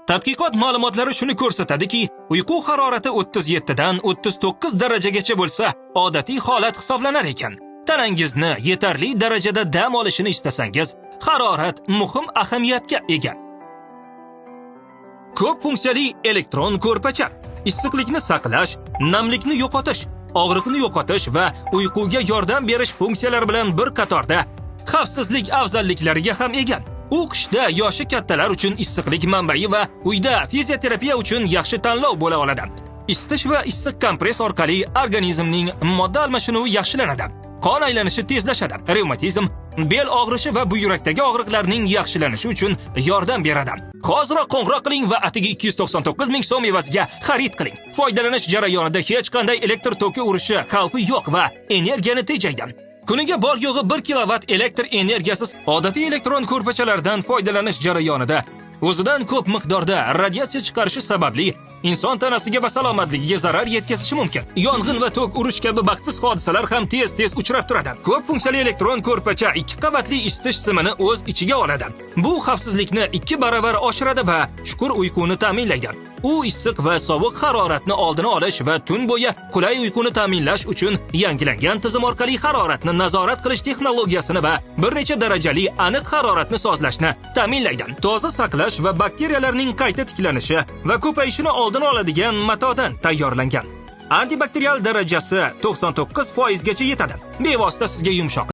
Tadqiqot ma'lumotlari shuni ko'rsatadiki, uyqu harorati 37 dan 39 darajagacha bo'lsa, odatiy holat hisoblanar ekan. Tanangizni yetarli darajada dam olishini istasangiz, harorat muhim ahamiyatga ega. Ko'p funksiyali elektron ko'rpacha issiqlikni saqlash, namlikni yo'qotish, og'riqni yo'qotish va uyquga yordam berish funksiyalari bilan bir qatorda xavfsizlik afzalliklariga ham ega. U qishda yoshi kattalar uchun issiqlik manbai va uyda fizioterapiya uchun yaxshi tanlov bo'la oladi. Isitish va issiq kompress orqali organizmning modda almashinuvi yaxshilanadi. Qon aylanishi tezlashadi. Revmatizm, bel og'rishi va buyrakdagi og'riqlarning yaxshilanishi uchun yordam beradi. Hoziroq qo'ng'iroq qiling va atigi 299 ming so'm evaziga xarid qiling. Foydalanish jarayonida hech qanday elektr toki urishi xavfi yo'q va energiyani tejaydi. Kuniga bor yo'g'i 1 kilovatt elektr energiyasiz odatiy elektron ko'rpachalardan foydalanish jarayonida o'zidan ko'p miqdorda radiatsiya chiqarishi sababli inson tanasiga va salomatligiga zarar yetkazishi mumkin. Yong'in va tok urish kabi baxtsiz hodisalar ham tez-tez uchrab turadi. Ko'p funksiyali elektron ko'rpacha 2 qavatli isitish simini o'z ichiga oladi. Bu xavfsizlikni 2 baravar oshiradi va chuqur uyquni ta'minlaydi. U issiq va sovuq haroratni oldini olish va tun bo'yi qulay uyquni ta'minlash uchun yangilangan tizim orqali haroratni nazorat qilish texnologiyasini va bir necha darajali aniq haroratni sozlashni ta'minlaydi. Toza saqlash va bakteriyalarning qayta tiklanishi va ko'payishini oldini oladigan matodan tayyorlangan. Antibakterial darajasi 99% gacha yetadi. Bevosita sizga yumshoq